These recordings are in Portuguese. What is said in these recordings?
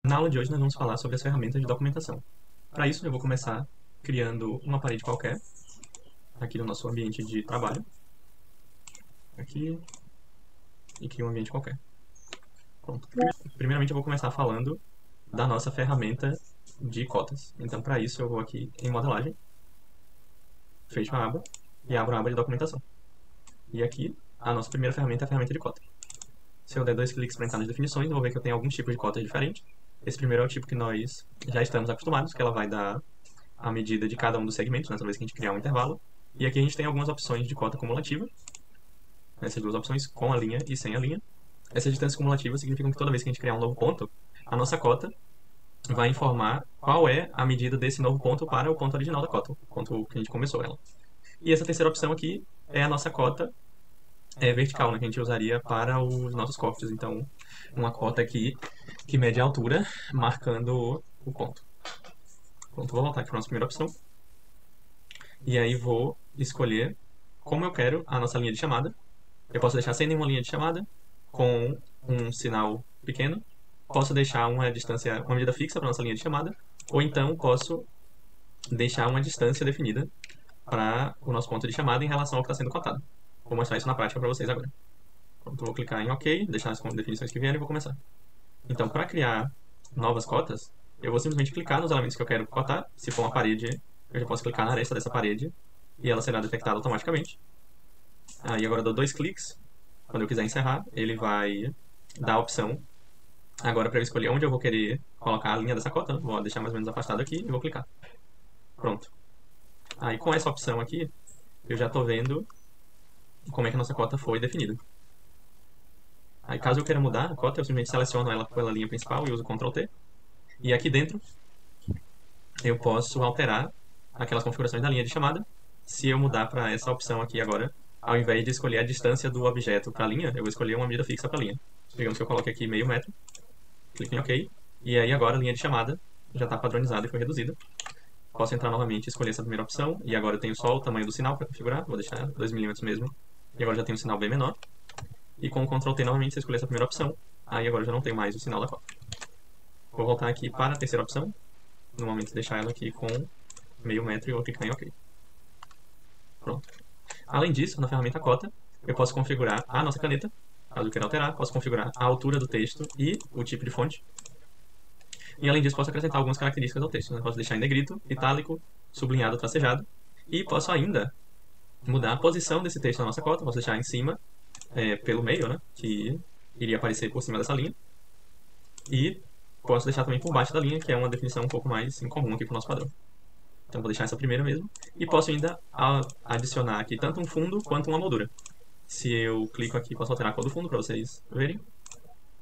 Na aula de hoje nós vamos falar sobre as ferramentas de documentação. Para isso eu vou começar criando uma parede qualquer, aqui no nosso ambiente de trabalho. Aqui, e crio um ambiente qualquer. Pronto. Primeiramente eu vou começar falando da nossa ferramenta de cotas. Então para isso eu vou aqui em modelagem, fecho a aba e abro a aba de documentação. E aqui a nossa primeira ferramenta é a ferramenta de cota. Se eu der 2 cliques para entrar nas definições, eu vou ver que eu tenho alguns tipos de cotas diferentes. Esse primeiro é o tipo que nós já estamos acostumados, que ela vai dar a medida de cada um dos segmentos, né, toda vez que a gente criar um intervalo. E aqui a gente tem algumas opções de cota cumulativa, essas duas opções, com a linha e sem a linha. Essas distâncias cumulativas significam que toda vez que a gente criar um novo ponto, a nossa cota vai informar qual é a medida desse novo ponto para o ponto original da cota, o ponto que a gente começou ela. E essa terceira opção aqui é a nossa cota vertical, né, que a gente usaria para os nossos cortes. Então, uma cota aqui que mede a altura, marcando o ponto. Pronto, vou voltar aqui para a nossa primeira opção. E aí vou escolher como eu quero a nossa linha de chamada. Eu posso deixar sem nenhuma linha de chamada, com um sinal pequeno. Posso deixar uma distância, uma medida fixa para a nossa linha de chamada. Ou então posso deixar uma distância definida para o nosso ponto de chamada em relação ao que está sendo cotado. Vou mostrar isso na prática para vocês agora. Pronto, vou clicar em OK, deixar as definições que vierem e vou começar. Então, para criar novas cotas, eu vou simplesmente clicar nos elementos que eu quero cotar. Se for uma parede, eu já posso clicar na aresta dessa parede e ela será detectada automaticamente. Aí agora eu dou 2 cliques. Quando eu quiser encerrar, ele vai dar a opção agora para eu escolher onde eu vou querer colocar a linha dessa cota. Vou deixar mais ou menos afastado aqui e vou clicar. Pronto. Aí com essa opção aqui, eu já estou vendo como é que a nossa cota foi definida. Aí caso eu queira mudar a cota, eu simplesmente seleciono ela pela linha principal e uso Ctrl T. E aqui dentro, eu posso alterar aquelas configurações da linha de chamada. Se eu mudar para essa opção aqui agora, ao invés de escolher a distância do objeto para a linha, eu vou escolher uma medida fixa para a linha. Digamos que eu coloque aqui meio metro, clique em OK, e aí agora a linha de chamada já está padronizada e foi reduzida. Posso entrar novamente e escolher essa primeira opção, e agora eu tenho só o tamanho do sinal para configurar, vou deixar 2 mm mesmo, e agora já tenho um sinal bem menor. E com o Ctrl T novamente, se eu escolher essa primeira opção, aí agora eu já não tenho mais o sinal da cota. Vou voltar aqui para a terceira opção, no momento deixar ela aqui com meio metro e vou clicar em OK. Pronto. Além disso, na ferramenta cota, eu posso configurar a nossa caneta, caso eu queira alterar, posso configurar a altura do texto e o tipo de fonte. E além disso, posso acrescentar algumas características ao texto. Posso deixar em negrito, itálico, sublinhado, tracejado. E posso ainda mudar a posição desse texto na nossa cota. Posso deixar em cima, pelo meio, né, que iria aparecer por cima dessa linha. E posso deixar também por baixo da linha, que é uma definição um pouco mais incomum aqui para o nosso padrão. Então vou deixar essa primeira mesmo. E posso ainda adicionar aqui tanto um fundo quanto uma moldura. Se eu clico aqui, posso alterar a cor do fundo para vocês verem.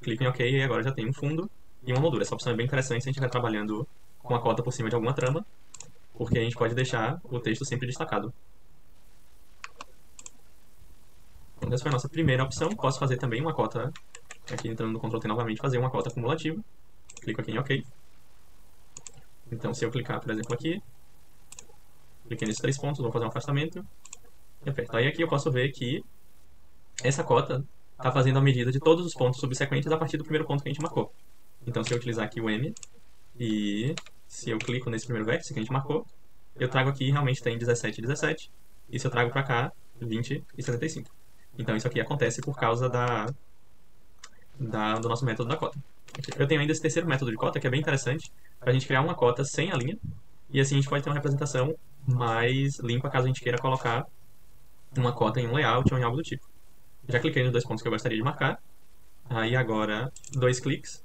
Clico em OK e agora já tem um fundo e uma moldura. Essa opção é bem interessante se a gente estiver trabalhando com a cota por cima de alguma trama, porque a gente pode deixar o texto sempre destacado. Então, essa foi a nossa primeira opção. Posso fazer também uma cota, aqui entrando no Ctrl T novamente, fazer uma cota acumulativa. Clico aqui em OK. Então, se eu clicar, por exemplo, aqui, cliquei nesses 3 pontos, vou fazer um afastamento e aperto. Aí aqui eu posso ver que essa cota está fazendo a medida de todos os pontos subsequentes a partir do primeiro ponto que a gente marcou. Então, se eu utilizar aqui o M e se eu clico nesse primeiro vértice que a gente marcou, eu trago aqui realmente tem 17 e 17. E se eu trago para cá, 20 e 75. Então, isso aqui acontece por causa do nosso método da cota. Eu tenho ainda esse terceiro método de cota, que é bem interessante, para a gente criar uma cota sem a linha. E assim a gente pode ter uma representação mais limpa, caso a gente queira colocar uma cota em um layout ou em algo do tipo. Já cliquei nos 2 pontos que eu gostaria de marcar. Aí agora, 2 cliques.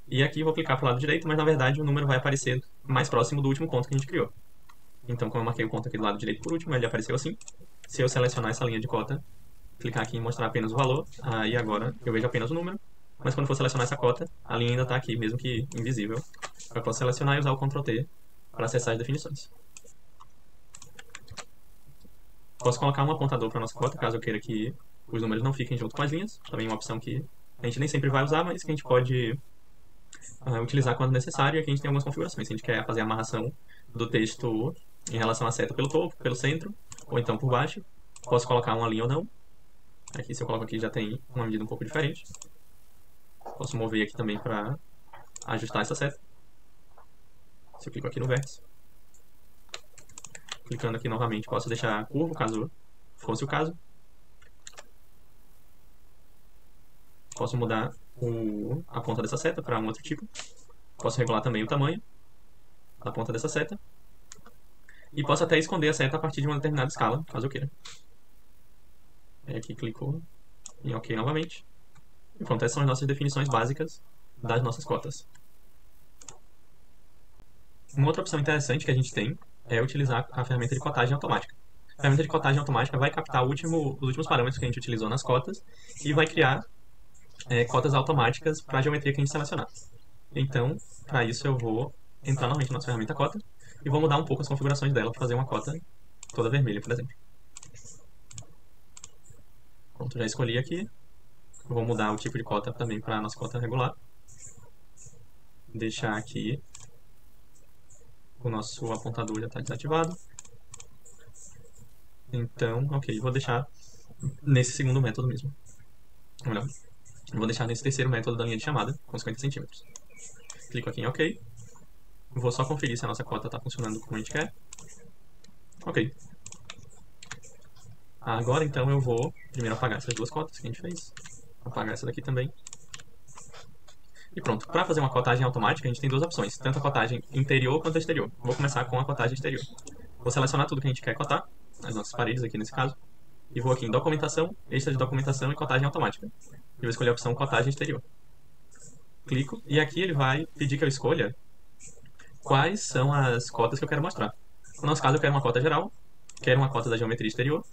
E aqui vou clicar para o lado direito, mas na verdade o número vai aparecer mais próximo do último ponto que a gente criou. Então, como eu marquei o ponto aqui do lado direito por último, ele apareceu assim. Se eu selecionar essa linha de cota, clicar aqui em mostrar apenas o valor, aí agora eu vejo apenas o número. Mas quando for selecionar essa cota, a linha ainda está aqui, mesmo que invisível. Eu posso selecionar e usar o Ctrl T para acessar as definições. Posso colocar um apontador para a nossa cota, caso eu queira que os números não fiquem junto com as linhas. Também uma opção que a gente nem sempre vai usar, mas que a gente pode utilizar quando necessário. E aqui a gente tem algumas configurações. Se a gente quer fazer a amarração do texto em relação à seta pelo topo, pelo centro, ou então por baixo, posso colocar uma linha ou não. Aqui, se eu coloco aqui, já tem uma medida um pouco diferente. Posso mover aqui também para ajustar essa seta. Se eu clico aqui no vértice, clicando aqui novamente, posso deixar curvo, caso fosse o caso. Posso mudar a ponta dessa seta para um outro tipo. Posso regular também o tamanho da ponta dessa seta. E posso até esconder a seta a partir de uma determinada escala, caso eu queira. Aí aqui clicou em OK novamente. E pronto, essas são as nossas definições básicas das nossas cotas. Uma outra opção interessante que a gente tem é utilizar a ferramenta de cotagem automática. A ferramenta de cotagem automática vai captar os últimos parâmetros que a gente utilizou nas cotas e vai criar cotas automáticas para a geometria que a gente selecionar. Então, para isso eu vou entrar novamente na nossa ferramenta cota e vou mudar um pouco as configurações dela para fazer uma cota toda vermelha, por exemplo. Pronto, já escolhi aqui. Vou mudar o tipo de cota também para a nossa cota regular. Deixar aqui o nosso apontador já está desativado. Então, ok, vou deixar nesse segundo método mesmo. Ou melhor, vou deixar nesse terceiro método da linha de chamada, com 50 centímetros. Clico aqui em OK. Vou só conferir se a nossa cota está funcionando como a gente quer. Ok. Agora, então, eu vou primeiro apagar essas duas cotas que a gente fez. Apagar essa daqui também. E pronto. Para fazer uma cotagem automática, a gente tem duas opções. Tanto a cotagem interior quanto a exterior. Vou começar com a cotagem exterior. Vou selecionar tudo que a gente quer cotar, as nossas paredes aqui nesse caso. E vou aqui em documentação, extra de documentação e cotagem automática. E vou escolher a opção cotagem exterior. Clico e aqui ele vai pedir que eu escolha quais são as cotas que eu quero mostrar. No nosso caso eu quero uma cota geral, quero uma cota da geometria exterior.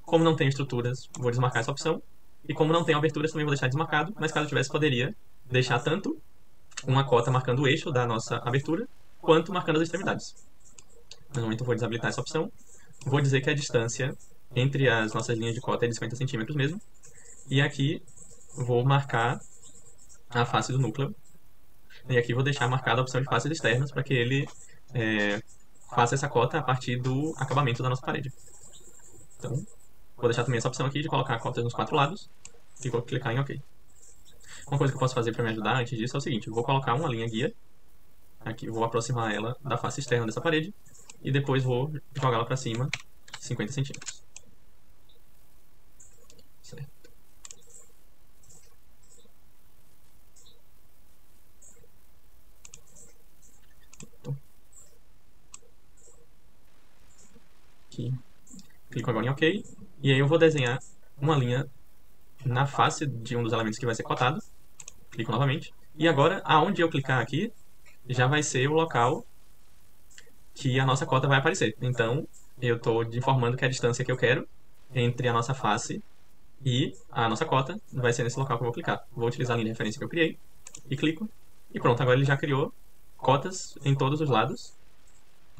Como não tem estruturas, vou desmarcar essa opção. E como não tem aberturas, também vou deixar desmarcado, mas caso eu tivesse, poderia deixar tanto uma cota marcando o eixo da nossa abertura, quanto marcando as extremidades. No momento eu vou desabilitar essa opção. Vou dizer que a distância entre as nossas linhas de cota é de 50 centímetros mesmo. E aqui vou marcar a face do núcleo. E aqui vou deixar marcada a opção de faces externas para que ele faça essa cota a partir do acabamento da nossa parede. Então, vou deixar também essa opção aqui de colocar cotas nos 4 lados e vou clicar em OK. Uma coisa que eu posso fazer para me ajudar antes disso é o seguinte: eu vou colocar uma linha guia, aqui vou aproximar ela da face externa dessa parede e depois vou jogá-la para cima 50 centímetros. Certo. Então, aqui. Clico agora em OK. E aí eu vou desenhar uma linha na face de um dos elementos que vai ser cotado. Clico novamente. E agora, aonde eu clicar aqui, já vai ser o local que a nossa cota vai aparecer. Então, eu estou informando que a distância que eu quero entre a nossa face e a nossa cota vai ser nesse local que eu vou clicar. Vou utilizar a linha de referência que eu criei e clico. E pronto, agora ele já criou cotas em todos os lados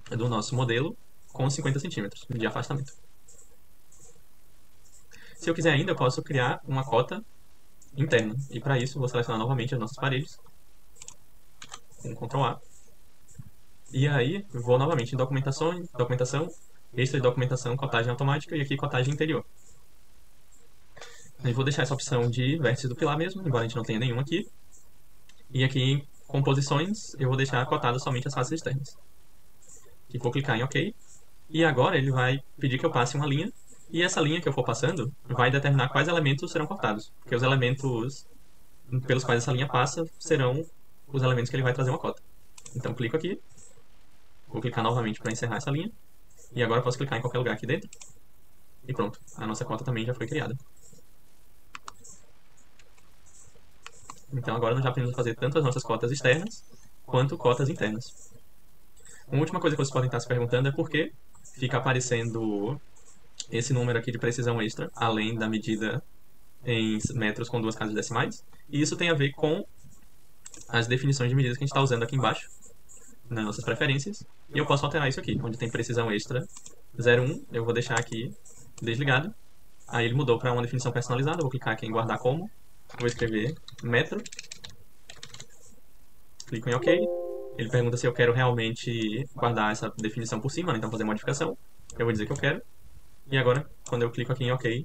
do nosso modelo com 50 centímetros de afastamento. Se eu quiser ainda, eu posso criar uma cota interna. E para isso, vou selecionar novamente as nossas paredes com Ctrl A. E aí, vou novamente em documentação, extra de documentação, cotagem automática e aqui cotagem interior. Eu vou deixar essa opção de vértices do pilar mesmo, embora a gente não tenha nenhum aqui. E aqui em composições, eu vou deixar cotadas somente as faces externas. E vou clicar em OK. E agora ele vai pedir que eu passe uma linha. E essa linha que eu for passando vai determinar quais elementos serão cortados. Porque os elementos pelos quais essa linha passa serão os elementos que ele vai trazer uma cota. Então clico aqui. Vou clicar novamente para encerrar essa linha. E agora eu posso clicar em qualquer lugar aqui dentro. E pronto, a nossa cota também já foi criada. Então agora nós já podemos fazer tanto as nossas cotas externas, quanto cotas internas. Uma última coisa que vocês podem estar se perguntando é por que fica aparecendo esse número aqui de precisão extra, além da medida em metros com 2 casas decimais. E isso tem a ver com as definições de medidas que a gente está usando aqui embaixo, nas nossas preferências. E eu posso alterar isso aqui, onde tem precisão extra 0,1, eu vou deixar aqui desligado. Aí ele mudou para uma definição personalizada, eu vou clicar aqui em guardar como. Vou escrever metro. Clico em OK. Ele pergunta se eu quero realmente guardar essa definição por cima, né? Então fazer modificação. Eu vou dizer que eu quero. E agora, quando eu clico aqui em OK,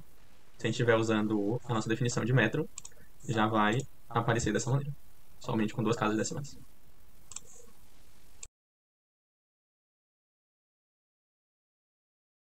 se a gente estiver usando a nossa definição de metro, já vai aparecer dessa maneira. Somente com 2 casas decimais.